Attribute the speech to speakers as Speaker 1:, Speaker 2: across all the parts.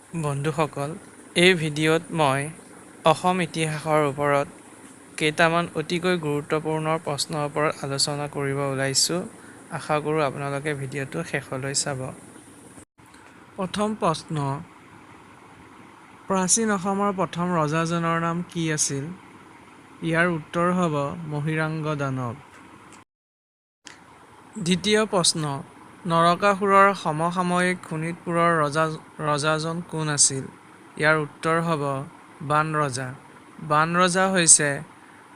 Speaker 1: বন্ধুসকল, এই ভিডিঅ'ত মই অসম ইতিহাসৰ ওপৰত কেইটামান অতিকৈ গুৰুত্বপূৰ্ণ প্ৰশ্নৰ ওপৰত আলোচনা কৰিব ওলাইছোঁ। আশা কৰোঁ আপোনালোকে ভিডিঅ'টো শেষলৈ চাব। প্ৰথম প্ৰশ্ন, প্ৰাচীন অসমৰ প্ৰথম ৰজাজনৰ নাম কি আছিল? ইয়াৰ উত্তৰ হ'ব মহীৰাংগ দানৱ। দ্বিতীয় প্ৰশ্ন, নৰকাসুৰৰ সমসাময়িক শোণিতপুৰৰ ৰজাজন কোন আছিল? ইয়াৰ উত্তৰ হ'ব বাণ ৰজা। বাণ ৰজা হৈছে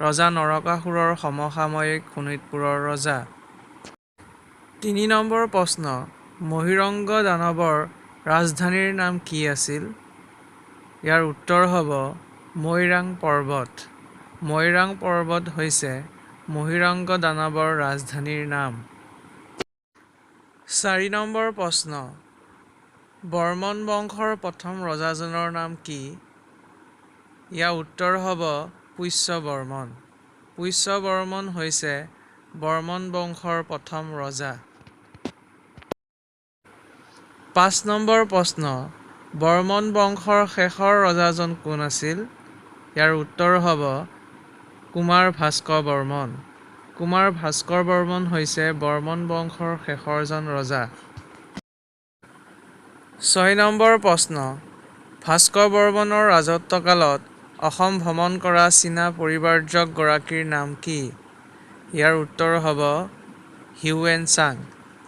Speaker 1: ৰজা নৰকাসুৰৰ সমসাময়িক শোণিতপুৰৰ ৰজা। ৩ নম্বৰ প্ৰশ্ন, মহীৰংগ দানৱৰ ৰাজধানীৰ নাম কি আছিল? ইয়াৰ উত্তৰ হ'ব মৈৰাং পৰ্বত। মৈৰাং পৰ্বত হৈছে মহীৰংগ দানৱৰ ৰাজধানীৰ নাম। ৪ নম্বৰ প্ৰশ্ন, বৰ্মন বংশৰ প্ৰথম ৰজাজনৰ নাম কি? ইয়াৰ উত্তৰ হ'ব পুষ্য বৰ্মন। পুষ্য বৰ্মন হৈছে বৰ্মন বংশৰ প্ৰথম ৰজা। ৫ নম্বৰ প্ৰশ্ন, বৰ্মন বংশৰ শেষৰ ৰজাজন কোন আছিল? ইয়াৰ উত্তৰ হ'ব কুমাৰ ভাস্কৰ বৰ্মন। কুমাৰ ভাস্কৰ বৰ্মন হৈছে বৰ্মন বংশৰ শেষৰজন ৰজা। ৬ নম্বৰ প্ৰশ্ন, ভাস্কৰ বৰ্মনৰ ৰাজত্বকালত অসম ভ্ৰমণ কৰা চীনা পৰিব্ৰাজক গৰাকীৰ নাম কি? ইয়াৰ উত্তৰ হ'ব Hiuen Tsang.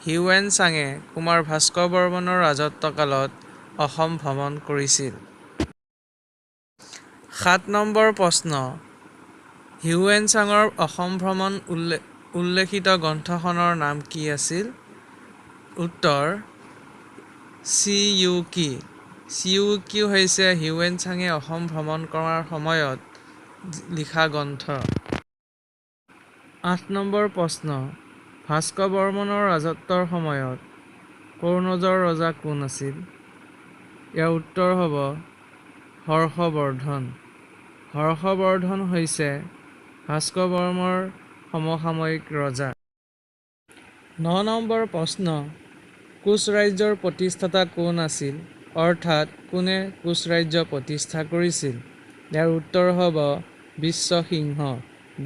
Speaker 1: Hiuen চাঙে Kumar Bhaskar বৰ্মনৰ ৰাজত্বকালত অসম ভ্ৰমণ কৰিছিল। ৭ নম্বৰ প্ৰশ্ন, হিউৱেন চাঙৰ অসম ভ্ৰমণ উল্লেখিত গ্ৰন্থখনৰ নাম কি আছিল? উত্তৰ চি ইউ কি। চি ইউ কি হৈছে হিউৱেন চাঙে অসম ভ্ৰমণ কৰাৰ সময়ত লিখা গ্ৰন্থ। ৮ নম্বৰ প্ৰশ্ন, ভাস্কৰ বৰ্মনৰ ৰাজত্বৰ সময়ত কনৌজৰ ৰজা কোন আছিল? ইয়াৰ উত্তৰ হ'ব হৰ্ষবৰ্ধন। হৰ্ষবৰ্ধন হৈছে ভাস্কৰ বৰ্মনৰ সমসাময়িক ৰজা। ৯ নম্বৰ প্ৰশ্ন, কোচ ৰাজ্যৰ প্ৰতিষ্ঠাতা কোন আছিল? অৰ্থাৎ কোনে কোচ ৰাজ্য প্ৰতিষ্ঠা কৰিছিল? ইয়াৰ উত্তৰ হ'ব বিশ্বসিংহ।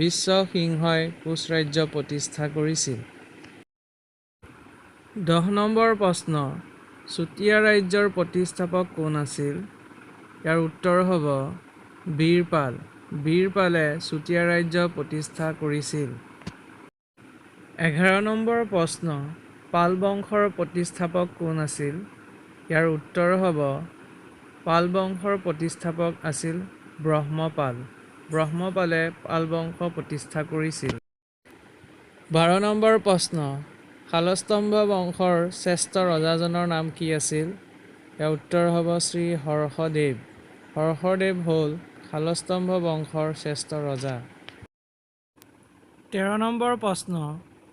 Speaker 1: বিশ্বসিংহই কোচ ৰাজ্য প্ৰতিষ্ঠা কৰিছিল। ১০ নম্বৰ প্ৰশ্ন, চুতীয়া ৰাজ্যৰ প্ৰতিষ্ঠাপক কোন আছিল? ইয়াৰ উত্তৰ হ'ব বীৰপাল। বীৰপালে চুতীয়া ৰাজ্য প্ৰতিষ্ঠা কৰিছিল। ১১ নম্বৰ প্ৰশ্ন, পাল বংশৰ প্ৰতিষ্ঠাপক কোন আছিল? ইয়াৰ উত্তৰ হ'ব পাল বংশৰ প্ৰতিষ্ঠাপক আছিল ব্ৰহ্মপাল। ব্ৰহ্মপালে পাল বংশ প্ৰতিষ্ঠা কৰিছিল। ১২ নম্বৰ প্ৰশ্ন, শালস্তম্ভ বংশৰ শ্ৰেষ্ঠ ৰজাজনৰ নাম কি আছিল? ইয়াৰ উত্তৰ হ'ব শ্ৰী হৰ্ষদেৱ। হৰ্ষদেৱ হ'ল শালস্তম্ভ বংশৰ শ্ৰেষ্ঠ ৰজা। ১৩ নম্বৰ প্ৰশ্ন,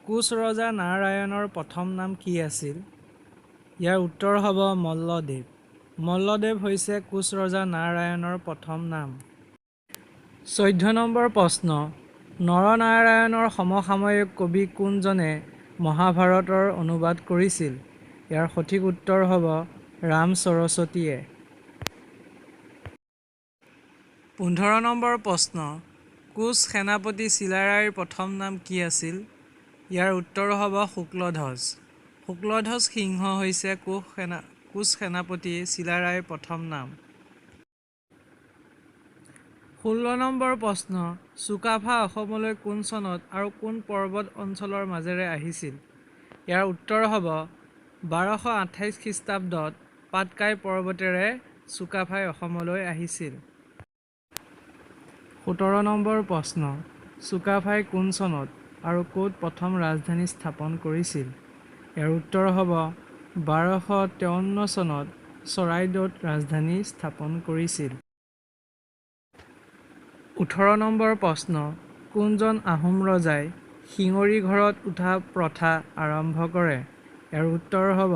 Speaker 1: কোচ ৰজা নাৰায়ণৰ প্ৰথম নাম কি আছিল? ইয়াৰ উত্তৰ হ'ব মল্লদেৱ। মল্লদেৱ হৈছে কোচ ৰজা নাৰায়ণৰ প্ৰথম নাম। ১৪ নম্বৰ প্ৰশ্ন, নৰনাৰায়ণৰ সমসাময়িক কবি কোনজনে মহাভাৰতৰ অনুবাদ কৰিছিল? ইয়াৰ সঠিক উত্তৰ হ'ব ৰাম সৰস্বতীয়ে। ১৫ নম্বৰ প্ৰশ্ন, কোচ সেনাপতি চিলাৰায়ৰ প্ৰথম নাম কি আছিল? ইয়াৰ উত্তৰ হ'ব শুক্লধ্বজ। শুক্লধ্বজ সিংহ হৈছে কোচ সেনাপতি চিলাৰায়ৰ প্ৰথম নাম। ১৬ নম্বৰ প্ৰশ্ন, চুকাফা অসমলৈ কোন চনত আৰু কোন পৰ্বত অঞ্চলৰ মাজেৰে আহিছিল? ইয়াৰ উত্তৰ হ'ব ১২২৮ খ্ৰীষ্টাব্দত পাটকাই পৰ্বতেৰে চুকাফাই অসমলৈ আহিছিল। ১৭ নম্বৰ প্ৰশ্ন, চুকাফাই কোন চনত আৰু ক'ত প্ৰথম ৰাজধানী স্থাপন কৰিছিল? ইয়াৰ উত্তৰ হ'ব ১২৫৩ চনত চৰাইদেউত ৰাজধানী স্থাপন কৰিছিল। ১৮ নম্বৰ প্ৰশ্ন, কোনজন আহোম ৰজাই শিঙৰি ঘৰত উঠা প্ৰথা আৰম্ভ কৰে? ইয়াৰ উত্তৰ হ'ব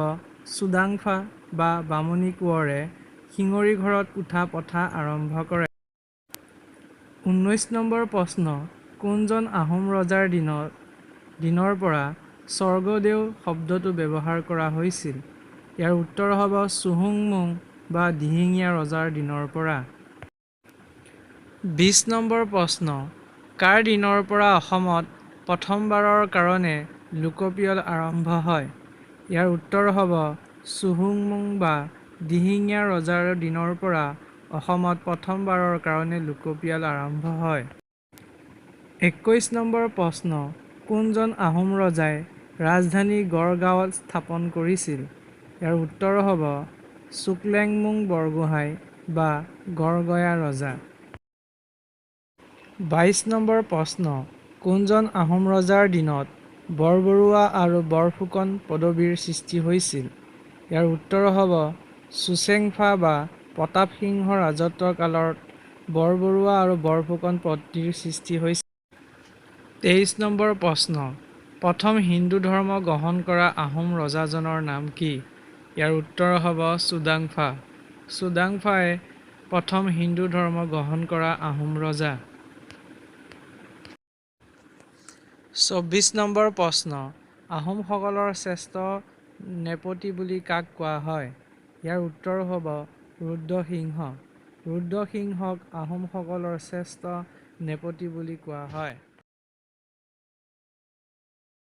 Speaker 1: চুডাংফা বা বামুণী কোঁৱৰে শিঙৰি ঘৰত উঠা প্ৰথা আৰম্ভ কৰে। ১৯ নম্বৰ প্ৰশ্ন, কোনজন আহোম ৰজাৰ দিনৰ পৰা স্বৰ্গদেউ শব্দটো ব্যৱহাৰ কৰা হৈছিল? ইয়াৰ উত্তৰ হ'ব চুহুংমুং বা দিহিঙীয়া ৰজাৰ দিনৰ পৰা। 20 নম্বৰ প্ৰশ্ন, কাৰ দিনৰ পৰা অসমত প্ৰথমবাৰৰ কাৰণে লোকপিয়ল আৰম্ভ হয়? ইয়াৰ উত্তৰ হ'ব চুহুংমুং বা দিহিঙীয়া ৰজাৰ দিনৰ পৰা অসমত প্ৰথমবাৰৰ কাৰণে লোকপিয়ল আৰম্ভ হয়। 21 নম্বৰ প্ৰশ্ন, কোনজন আহোম ৰজাই ৰাজধানী গড়গাঁৱত স্থাপন কৰিছিল? ইয়াৰ উত্তৰ হ'ব চুক্লেংমুং বৰগোহাঁই বা গড়গয়া ৰজা। 22 নম্বৰ প্ৰশ্ন, কোনজন আহোম ৰজাৰ দিনত বৰবৰুৱা আৰু বৰফুকন পদবীৰ সৃষ্টি হৈছিল? ইয়াৰ উত্তৰ হ'ব চুচেংফা বা প্ৰতাপ সিংহৰ ৰাজত্বৰ কালত বৰবৰুৱা আৰু বৰফুকন পদবীৰ সৃষ্টি হৈছিল। 23 নম্বৰ প্ৰশ্ন, প্ৰথম হিন্দু ধৰ্ম গ্ৰহণ কৰা আহোম ৰজাজনৰ নাম কি? ইয়াৰ উত্তৰ হ'ব চুডাংফা। চুডাংফাই প্ৰথম হিন্দু ধৰ্ম গ্ৰহণ কৰা আহোম ৰজা। 24 নম্বৰ প্ৰশ্ন, আহোমসকলৰ শ্ৰেষ্ঠ নৃপতি বুলি কাক কোৱা হয়? ইয়াৰ উত্তৰ হ'ব ৰুদ্ৰসিংহ। ৰুদ্ৰসিংহক আহোমসকলৰ শ্ৰেষ্ঠ নৃপতি বুলি কোৱা হয়।